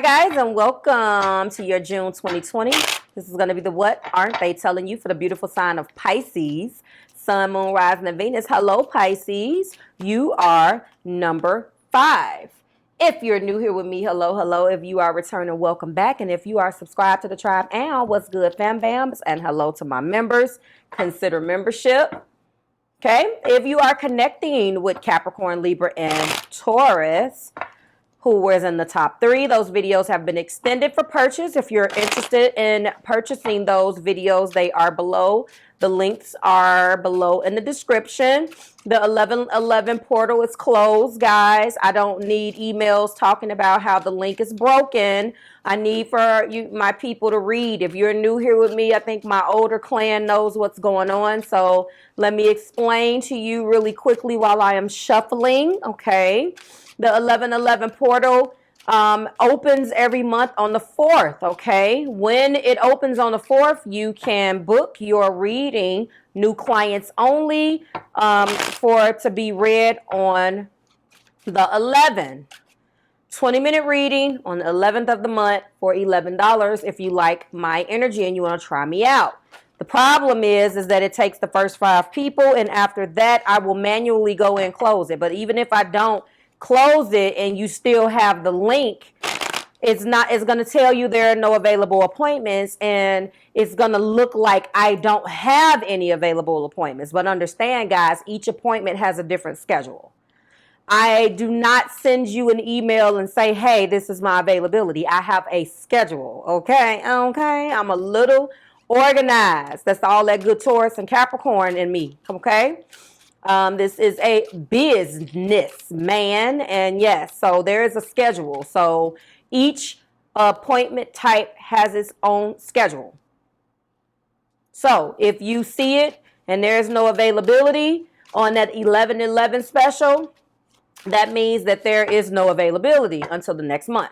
Hi guys, and welcome to your June 2020. This is going to be the What Aren't They Telling You for the beautiful sign of Pisces, Sun, Moon, Rising, and Venus. Hello Pisces, you are number 5. If you're new here with me, hello, hello. If you are returning, welcome back. And if you are subscribed to the tribe, and what's good, fam bams, and hello to my members, consider membership. Okay, if you are connecting with Capricorn, Libra, and Taurus, who was in the top 3. Those videos have been extended for purchase. If you're interested in purchasing those videos, they are below. The links are below in the description. The 1111 portal is closed, guys. I don't need emails talking about how the link is broken. I need for you, my people, to read. If you're new here with me, I think my older clan knows what's going on. So let me explain to you really quickly while I am shuffling, okay? The 1111 portal opens every month on the 4th, okay? When it opens on the 4th, you can book your reading, new clients only, for it to be read on the 11th. 20-minute reading on the 11th of the month for $11 if you like my energy and you want to try me out. The problem is that it takes the first 5 people, and after that, I will manually go and close it. But even if I don't close it and you still have the link, it's going to tell you there are no available appointments, and it's going to look like I don't have any available appointments. But understand, guys, each appointment has a different schedule. I do not send you an email and say, hey, this is my availability. I have a schedule, okay? I'm a little organized. That's all that good Taurus and Capricorn in me, okay? This is a business, man, and yes, so there is a schedule. So each appointment type has its own schedule. So if you see it and there's no availability on that 11/11 special, that means that there is no availability until the next month.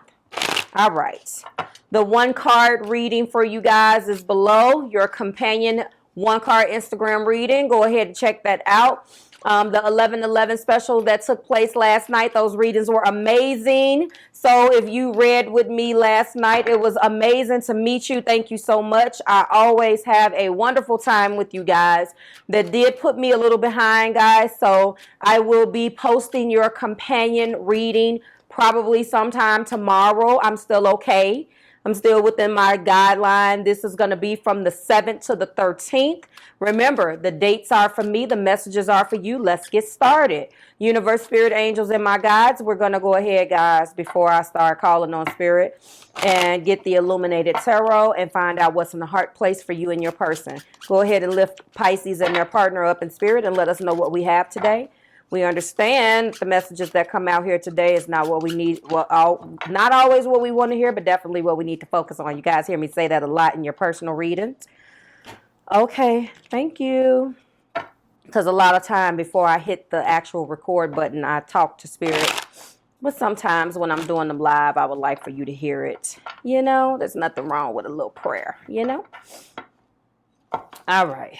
All right. The 1-card reading for you guys is below. Your companion 1-card Instagram reading. Go ahead and check that out. The 11/11 special that took place last night, those readings were amazing. So if you read with me last night, it was amazing to meet you. Thank you so much. I always have a wonderful time with you guys. That did put me a little behind, guys. So I will be posting your companion reading probably sometime tomorrow. I'm still okay. I'm still within my guideline. This is going to be from the 7th to the 13th. Remember, the dates are for me. The messages are for you. Let's get started. Universe, spirit, angels, and my guides. We're going to go ahead, guys, before I start calling on spirit and get the Illuminated Tarot and find out what's in the heart place for you and your person. Go ahead and lift Pisces and their partner up in spirit and let us know what we have today. We understand the messages that come out here today is not what we need. Well, not always what we want to hear, but definitely what we need to focus on. You guys hear me say that a lot in your personal readings. Okay, thank you. Because a lot of time before I hit the actual record button, I talk to spirit. But sometimes when I'm doing them live, I would like for you to hear it. You know, there's nothing wrong with a little prayer, you know? All right.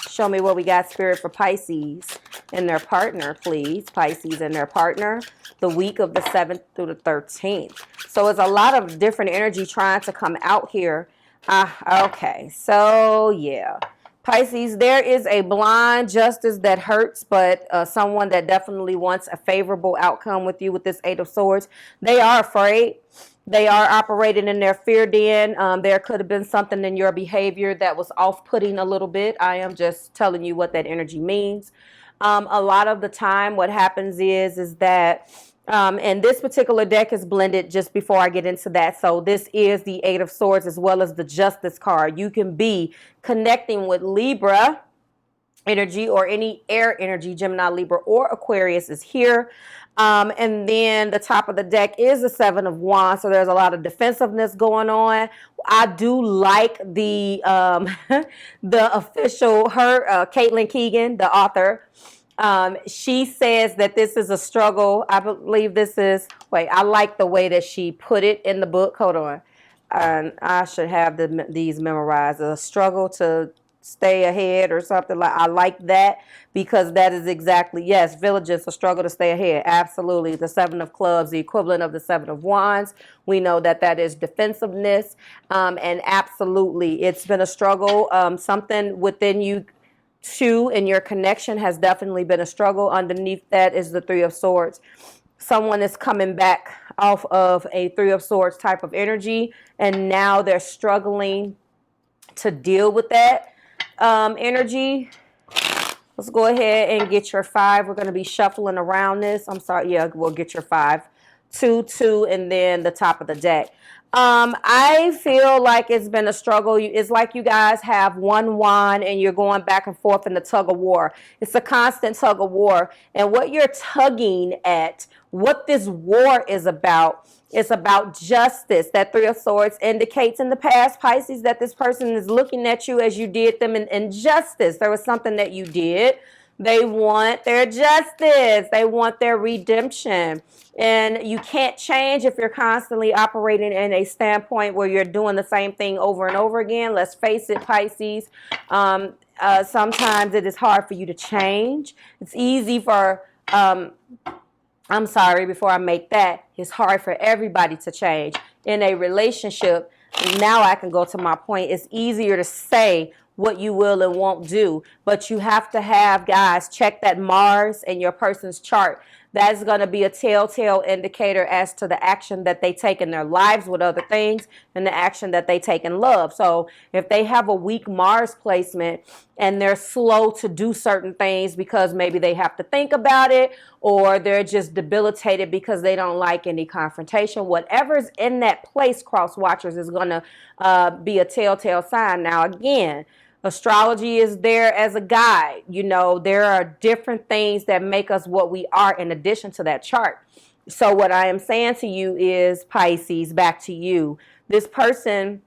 Show me what we got, spirit, for Pisces and their partner, please. Pisces and their partner, the week of the 7th through the 13th. So it's a lot of different energy trying to come out here. Okay, so yeah. Pisces, there is a blind justice that hurts, but someone that definitely wants a favorable outcome with you with this 8 of Swords. They are afraid. They are operating in their fear den. There could have been something in your behavior that was off-putting a little bit. I am just telling you what that energy means. A lot of the time what happens is that, and this particular deck is blended just before I get into that. So this is the 8 of Swords as well as the Justice card. You can be connecting with Libra energy or any air energy. Gemini, Libra, or Aquarius is here. And then the top of the deck is the 7 of Wands. So there's a lot of defensiveness going on. I do like the the official, Caitlin Keegan, the author. She says that this is a struggle. I believe this is, wait, I like the way that she put it in the book. Hold on. I should have these memorized. A struggle to stay ahead or something. Like, I like that, because that is exactly, yes, villages, a struggle to stay ahead. Absolutely. The Seven of Clubs, the equivalent of the Seven of Wands. We know that that is defensiveness. And absolutely, it's been a struggle. Something within you too, and your connection has definitely been a struggle. Underneath that is the Three of Swords. Someone is coming back off of a Three of Swords type of energy, and now they're struggling to deal with that energy. Let's go ahead and get your 5. We're going to be shuffling around this. I'm sorry. Yeah, we'll get your 5. 2, 2, and then the top of the deck. I feel like it's been a struggle. It's like you guys have one wand and you're going back and forth in the tug of war. It's a constant tug of war. And what you're tugging at, what this war is about justice. That Three of Swords indicates in the past, Pisces, that this person is looking at you as you did them in injustice. There was something that you did. They want their justice. They want their redemption. And you can't change if you're constantly operating in a standpoint where you're doing the same thing over and over again. Let's face it, Pisces. Sometimes it is hard for you to change. It's easy for, I'm sorry, before I make that, it's hard for everybody to change. In a relationship, now I can go to my point. It's easier to say what you will and won't do, but you have to have, guys, check that Mars in your person's chart. That's going to be a telltale indicator as to the action that they take in their lives with other things and the action that they take in love. So if they have a weak Mars placement and they're slow to do certain things because maybe they have to think about it, or they're just debilitated because they don't like any confrontation, whatever's in that place, cross watchers, is going to be a telltale sign. Now, again, astrology is there as a guide. You know, there are different things that make us what we are in addition to that chart. So what I am saying to you is, Pisces, back to you. This person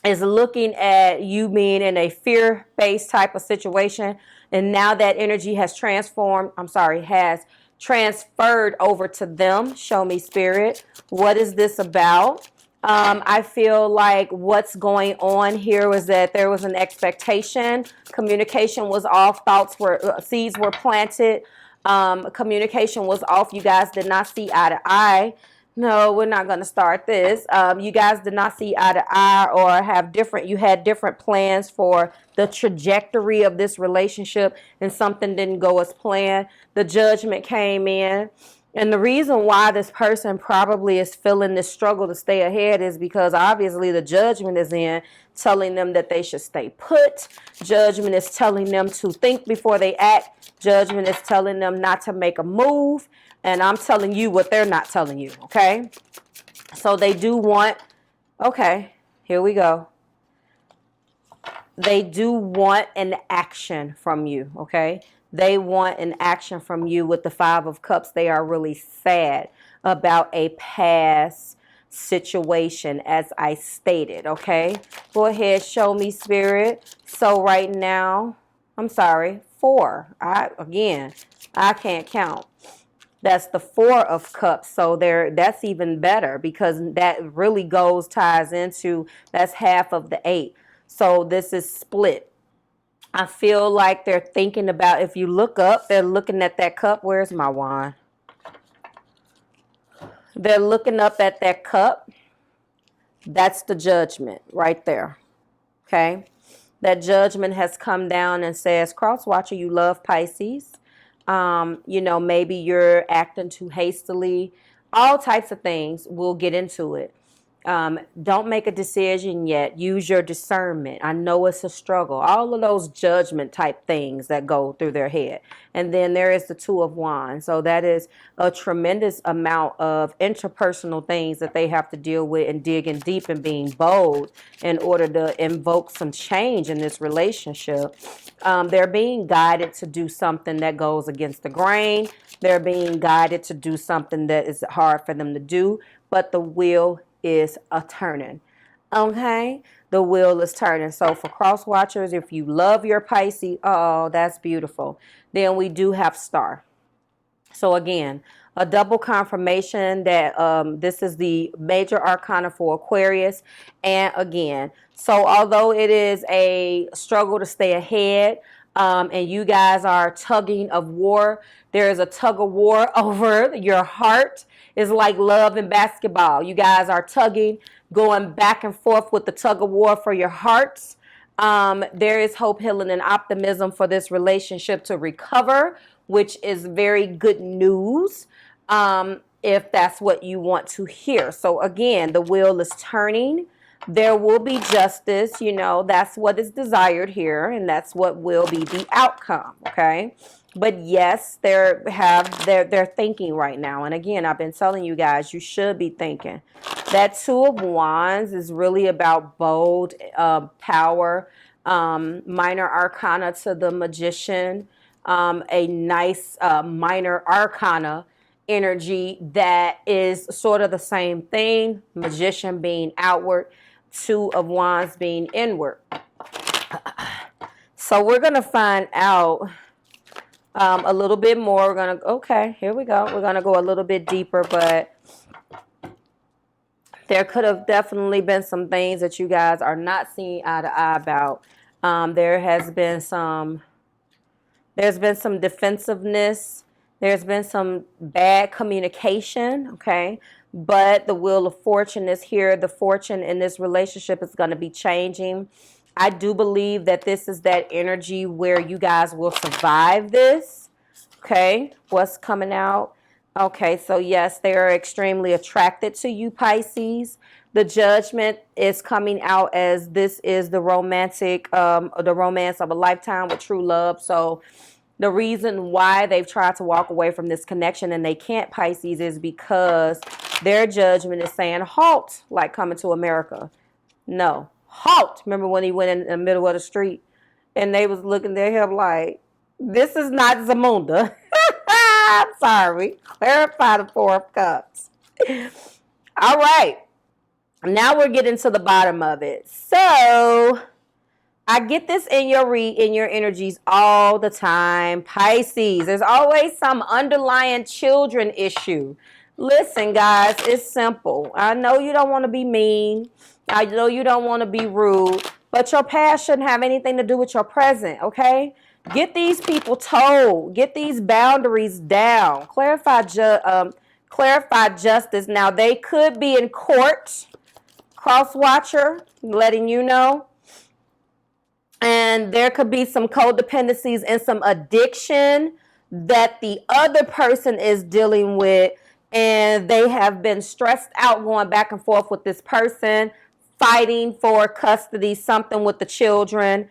is looking at you being in a fear-based type of situation. And now that energy has has transferred over to them. Show me, Spirit. What is this about? I feel like what's going on here was that there was an expectation. Communication was off. Seeds were planted. Communication was off. You guys did not see eye to eye. No, we're not going to start this. You guys did not see eye to eye, or you had different plans for the trajectory of this relationship, and something didn't go as planned. The Judgment came in. And the reason why this person probably is feeling this struggle to stay ahead is because obviously the Judgment is in, telling them that they should stay put. Judgment is telling them to think before they act. Judgment is telling them not to make a move. And I'm telling you what they're not telling you, okay? So they do want, okay, here we go. They do want an action from you, okay? They want an action from you with the Five of Cups. They are really sad about a past situation, as I stated, okay? Go ahead, show me, Spirit. So right now, I'm sorry, 4. I can't count. That's the 4 of Cups. So that's even better, because that really ties into, that's half of the 8. So this is split. I feel like they're thinking about, if you look up, they're looking at that cup. Where's my wand? They're looking up at that cup. That's the Judgment right there. Okay? That Judgment has come down and says, cross watcher, you love Pisces. You know, maybe you're acting too hastily. All types of things. We'll get into it. Don't make a decision yet. Use your discernment. I know it's a struggle. All of those judgment type things that go through their head. And then there is the Two of Wands. So that is a tremendous amount of interpersonal things that they have to deal with, and digging deep and being bold in order to invoke some change in this relationship. They're being guided to do something that goes against the grain. They're being guided to do something that is hard for them to do, but the wheel is a turning. Okay, the wheel is turning. So for cross watchers, if you love your Pisces, oh, that's beautiful. Then we do have Star. So again, a double confirmation that this is the major arcana for Aquarius. And again, so although it is a struggle to stay ahead, and you guys are tugging of war, there is a tug of war over your heart. It's like love and basketball. You guys are tugging, going back and forth with the tug of war for your hearts. There is hope, healing, and optimism for this relationship to recover, which is very good news, if that's what you want to hear. So again, the wheel is turning. There will be justice. You know, that's what is desired here, and that's what will be the outcome, okay? But yes, they're thinking right now. And again, I've been telling you guys, you should be thinking. That Two of Wands is really about bold power, minor arcana to the Magician, a nice minor arcana energy that is sort of the same thing. Magician being outward, Two of Wands being inward. So we're going to find out a little bit more. We're going to, okay, here we go. We're going to go a little bit deeper, but there could have definitely been some things that you guys are not seeing eye to eye about. There's been some defensiveness. There's been some bad communication, okay? But the Wheel of Fortune is here. The fortune in this relationship is going to be changing. I do believe that this is that energy where you guys will survive this, okay? What's coming out? Okay, so yes, they are extremely attracted to you, Pisces. The Judgment is coming out as this is the romance of a lifetime with true love. So the reason why they've tried to walk away from this connection and they can't, Pisces, is because their judgment is saying halt, like Coming to America. No, halt. Remember when he went in the middle of the street and they was looking at him like, this is not Zamunda. I'm sorry. Clarify the Four of Cups. All right. Now we're getting to the bottom of it. So I get this in your energies all the time, Pisces. There's always some underlying children issue. Listen, guys, it's simple. I know you don't want to be mean. I know you don't want to be rude, but your past shouldn't have anything to do with your present, okay? Get these people told. Get these boundaries down. Clarify justice. Now, they could be in court. Cross-watcher, letting you know. And there could be some codependencies and some addiction that the other person is dealing with. And they have been stressed out going back and forth with this person, fighting for custody, something with the children.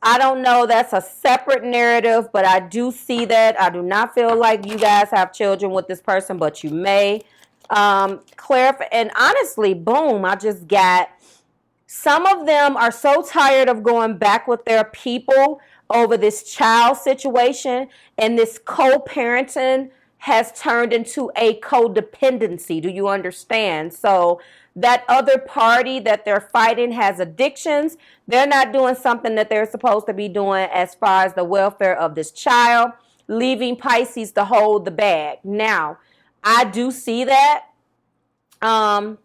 I don't know. That's a separate narrative, but I do see that. I do not feel like you guys have children with this person, but you may. Clarify. And honestly, boom, I just got... Some of them are so tired of going back with their people over this child situation, and this co-parenting has turned into a codependency. Do you understand? So that other party that they're fighting has addictions. They're not doing something that they're supposed to be doing as far as the welfare of this child, leaving Pisces to hold the bag. Now, I do see that.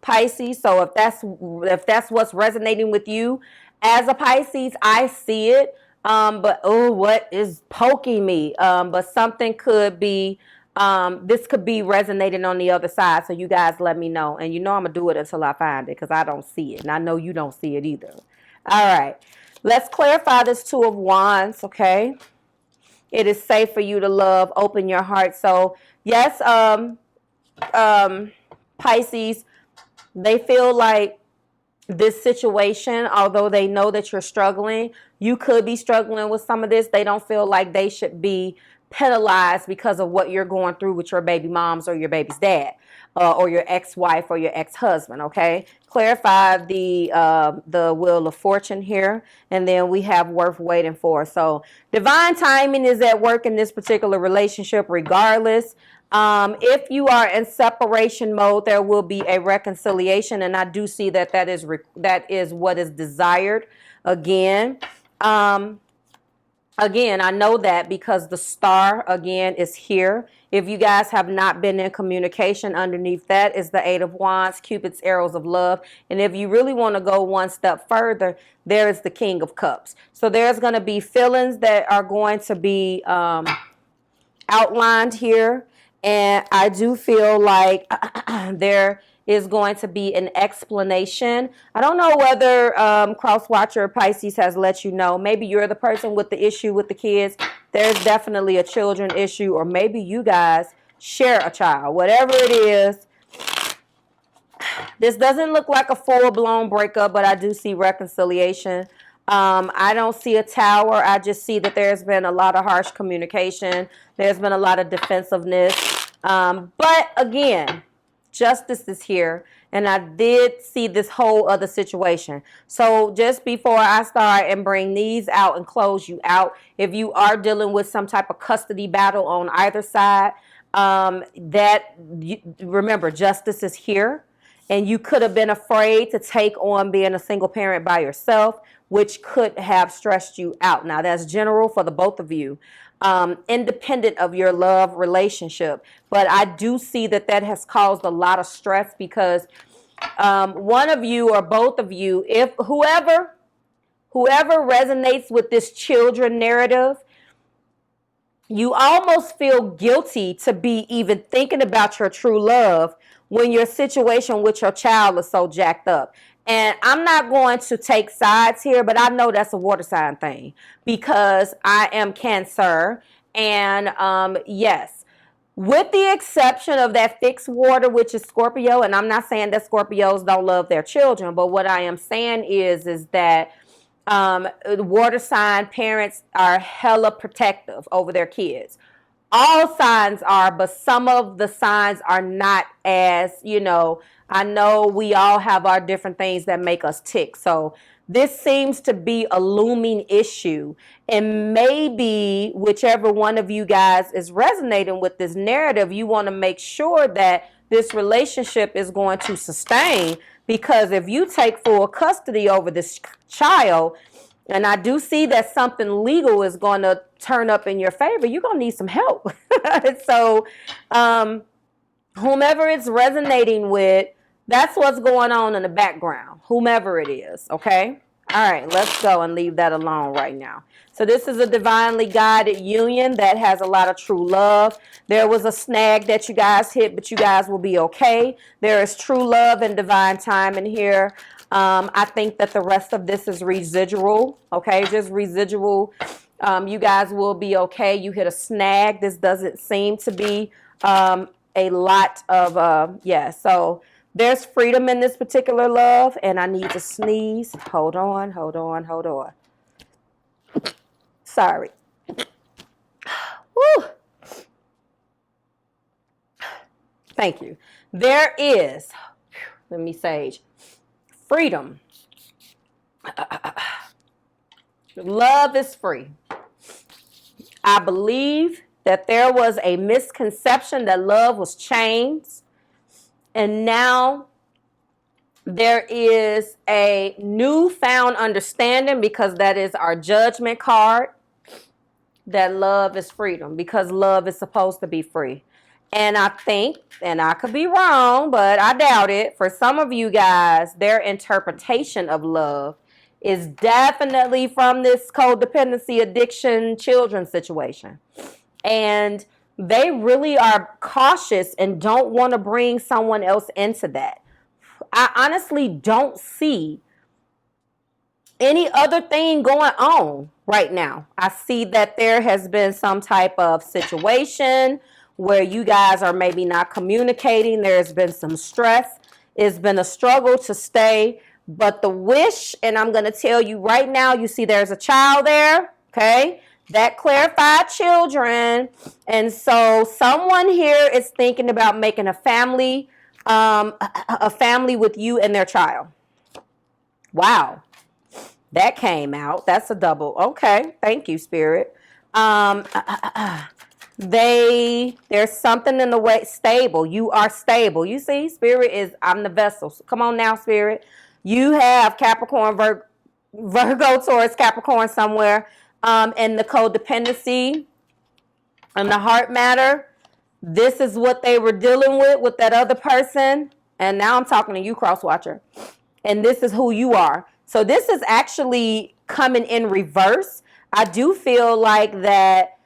Pisces, so if that's what's resonating with you as a Pisces, I see it. But oh, what is poking me? But something could be this could be resonating on the other side. So you guys let me know, and you know I'm gonna do it until I find it, because I don't see it, and I know you don't see it either. All right, let's clarify this Two of Wands. Okay, it is safe for you to love. Open your heart. So yes, Pisces, they feel like this situation, although they know that you're struggling, you could be struggling with some of this. They don't feel like they should be penalized because of what you're going through with your baby moms or your baby's dad, or your ex-wife or your ex-husband, okay? Clarify the Wheel of Fortune here, and then we have worth waiting for. So divine timing is at work in this particular relationship regardless. If you are in separation mode, there will be a reconciliation, and I do see that that is what is desired. Again, Again, I know that because the star, again, is here. If you guys have not been in communication, underneath that is the Eight of Wands, Cupid's arrows of love. And if you really want to go one step further, there is the King of Cups. So there's going to be feelings that are going to be outlined here. And I do feel like there is going to be an explanation. I don't know whether Crosswatcher Pisces has let you know. Maybe you're the person with the issue with the kids. There's definitely a children issue, or maybe you guys share a child. Whatever it is, this doesn't look like a full-blown breakup, but I do see reconciliation. I don't see a tower. I just see that there's been a lot of harsh communication. There's been a lot of defensiveness. But again, justice is here, and I did see this whole other situation. So just before I start and bring these out and close you out, if you are dealing with some type of custody battle on either side, remember, justice is here, and you could have been afraid to take on being a single parent by yourself, which could have stressed you out. Now, that's general for the both of you. Independent of your love relationship. But I do see that that has caused a lot of stress because one of you or both of you, if whoever resonates with this children narrative, you almost feel guilty to be even thinking about your true love when your situation with your child is so jacked up. And I'm not going to take sides here, but I know that's a water sign thing because I am Cancer. And yes, with the exception of that fixed water, which is Scorpio, and I'm not saying that Scorpios don't love their children, but what I am saying is that water sign parents are hella protective over their kids. All signs are, but some of the signs are not as, I know we all have our different things that make us tick. So this seems to be a looming issue. And maybe whichever one of you guys is resonating with this narrative, you want to make sure that this relationship is going to sustain. Because if you take full custody over this child, and I do see that something legal is going to turn up in your favor, you're going to need some help. So whomever it's resonating with, that's what's going on in the background, whomever it is, okay? All right, let's go and leave that alone right now. So this is a divinely guided union that has a lot of true love. There was a snag that you guys hit, but you guys will be okay. There is true love and divine time in here. I think that the rest of this is residual, okay? Just residual. You guys will be okay. You hit a snag. This doesn't seem to be a lot of, so there's freedom in this particular love, and I need to sneeze. Hold on. Sorry. Woo. Thank you. There is, let me sage, freedom. Love is free. I believe that there was a misconception that love was chains. And now there is a newfound understanding, because that is our judgment card, that love is freedom, because love is supposed to be free. And I think, and I could be wrong, but I doubt it, for some of you guys, their interpretation of love is definitely from this codependency, addiction, children situation. And they really are cautious and don't want to bring someone else into that. I honestly don't see any other thing going on right now. I see that there has been some type of situation where you guys are maybe not communicating. There's been some stress. It's been a struggle to stay. But the wish, and I'm going to tell you right now, you see there's a child there, okay? That clarified children. And so someone here is thinking about making a family with you and their child. Wow. That came out. That's a double. Okay. Thank you, Spirit. There's something in the way. Stable. You are stable. You see, Spirit is, I'm the vessel. So come on now, Spirit. You have Capricorn, Virgo, Taurus, Capricorn somewhere. and the codependency and the heart matter. This is what they were dealing with that other person. And now I'm talking to you, cross-watcher. And this is who you are. So this is actually coming in reverse. I do feel like that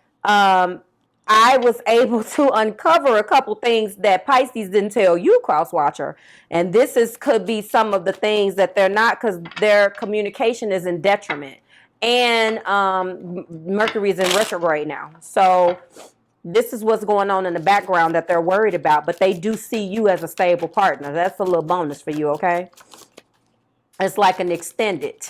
I was able to uncover a couple things that Pisces didn't tell you, cross-watcher. And this could be some of the things that they're not, because their communication is in detriment. And Mercury is in retrograde now. So this is what's going on in the background that they're worried about. But they do see you as a stable partner. That's a little bonus for you, okay? It's like an extended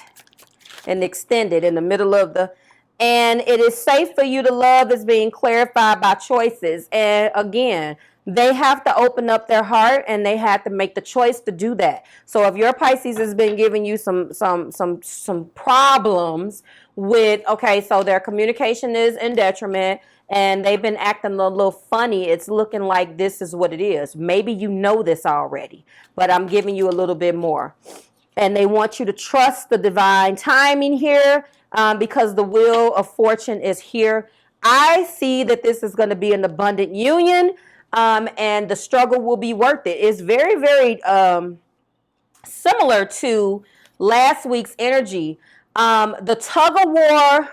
in the middle of the... And it is safe for you to love is being clarified by choices. And again, they have to open up their heart and they have to make the choice to do that. So if your Pisces has been giving you some problems with, okay, so their communication is in detriment and they've been acting a little funny, it's looking like this is what it is. Maybe you know this already, but I'm giving you a little bit more. And they want you to trust the divine timing here. Because the wheel of fortune is here. I see that this is going to be an abundant union, and the struggle will be worth it. It's very, very similar to last week's energy. The tug of war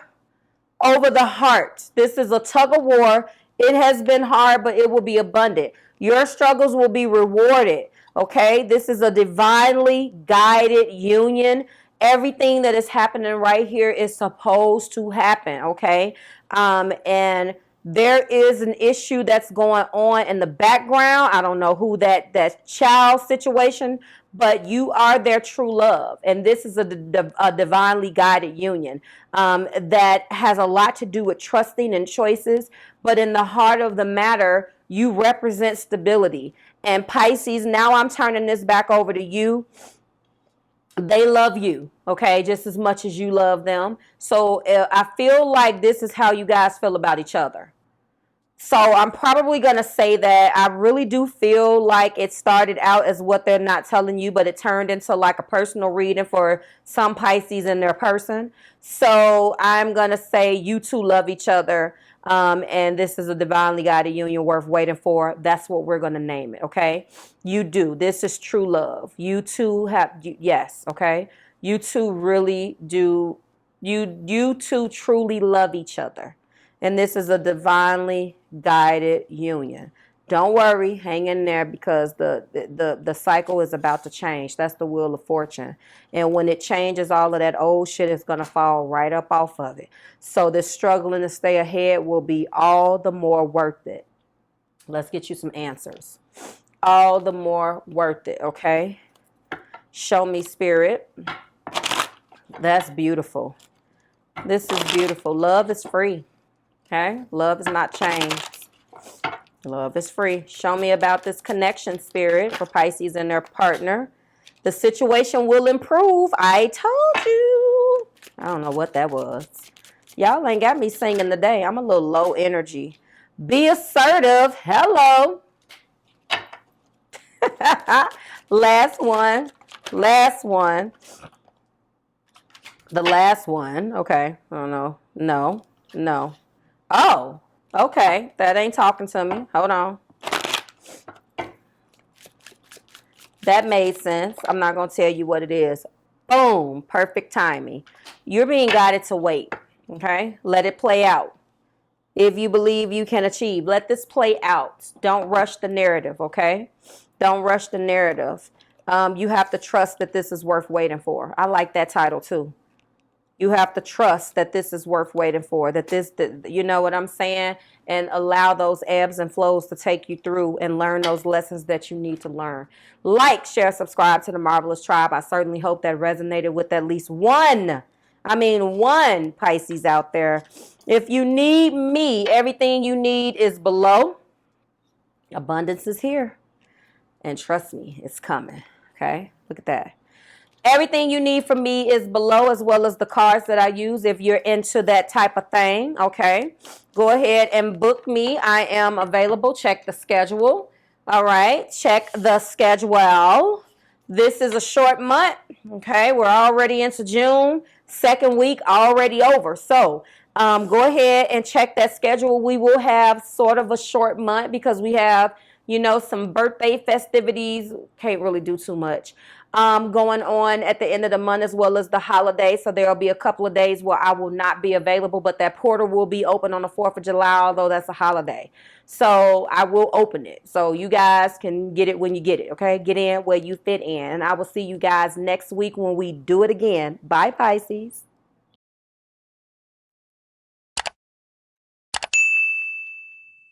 over the heart. This is a tug of war. It has been hard, but it will be abundant. Your struggles will be rewarded. Okay, this is a divinely guided union. Everything that is happening right here is supposed to happen, okay? And there is an issue that's going on in the background. I don't know who that child situation, but you are their true love. And this is a divinely guided union that has a lot to do with trusting and choices. But in the heart of the matter, you represent stability. And Pisces, now I'm turning this back over to you. They love you, okay, just as much as you love them. So I feel like this is how you guys feel about each other. So I'm probably going to say that I really do feel like it started out as what they're not telling you, but it turned into like a personal reading for some Pisces in their person. So I'm going to say you two love each other. And this is a divinely guided union worth waiting for. That's what we're going to name it, okay? You do. This is true love. You two have, yes, okay? You two really do, you two truly love each other. And this is a divinely guided union. Don't worry, hang in there, because the cycle is about to change. That's the wheel of fortune. And when it changes, all of that old shit is going to fall right up off of it. So this struggling to stay ahead will be all the more worth it. Let's get you some answers. All the more worth it, okay? Show me, Spirit. That's beautiful. This is beautiful. Love is free, okay? Love is not changed. Love is free. Show me about this connection, Spirit, for Pisces and their partner. The situation will improve. I told you. I don't know what that was. Y'all ain't got me singing today. I'm a little low energy. Be assertive. Hello. Last one. Last one. The last one. Okay. I don't know. No. No. Oh. Okay, that ain't talking to me. Hold on. That made sense. I'm not going to tell you what it is. Boom, perfect timing. You're being guided to wait, okay? Let it play out. If you believe you can achieve, let this play out. Don't rush the narrative, okay? Don't rush the narrative. You have to trust that this is worth waiting for. I like that title too. You have to trust that this is worth waiting for, you know what I'm saying? And allow those ebbs and flows to take you through and learn those lessons that you need to learn. Like, share, subscribe to the Marvelous Tribe. I certainly hope that resonated with at least one Pisces out there. If you need me, everything you need is below. Abundance is here. And trust me, it's coming. Okay? Look at that. Everything you need from me is below, as well as the cards that I use if you're into that type of thing, okay? Go ahead and book me. I am available. Check the schedule, all right? Check the schedule. This is a short month, okay? We're already into June. Second week already over. So Go ahead and check that schedule. We will have sort of a short month because we have, you know, some birthday festivities. Can't really do too much going on at the end of the month, as well as the holiday. So there'll be a couple of days where I will not be available, but that portal will be open on the 4th of July, although that's a holiday. So I will open it. So you guys can get it when you get it, okay? Get in where you fit in. I will see you guys next week when we do it again. Bye, Pisces.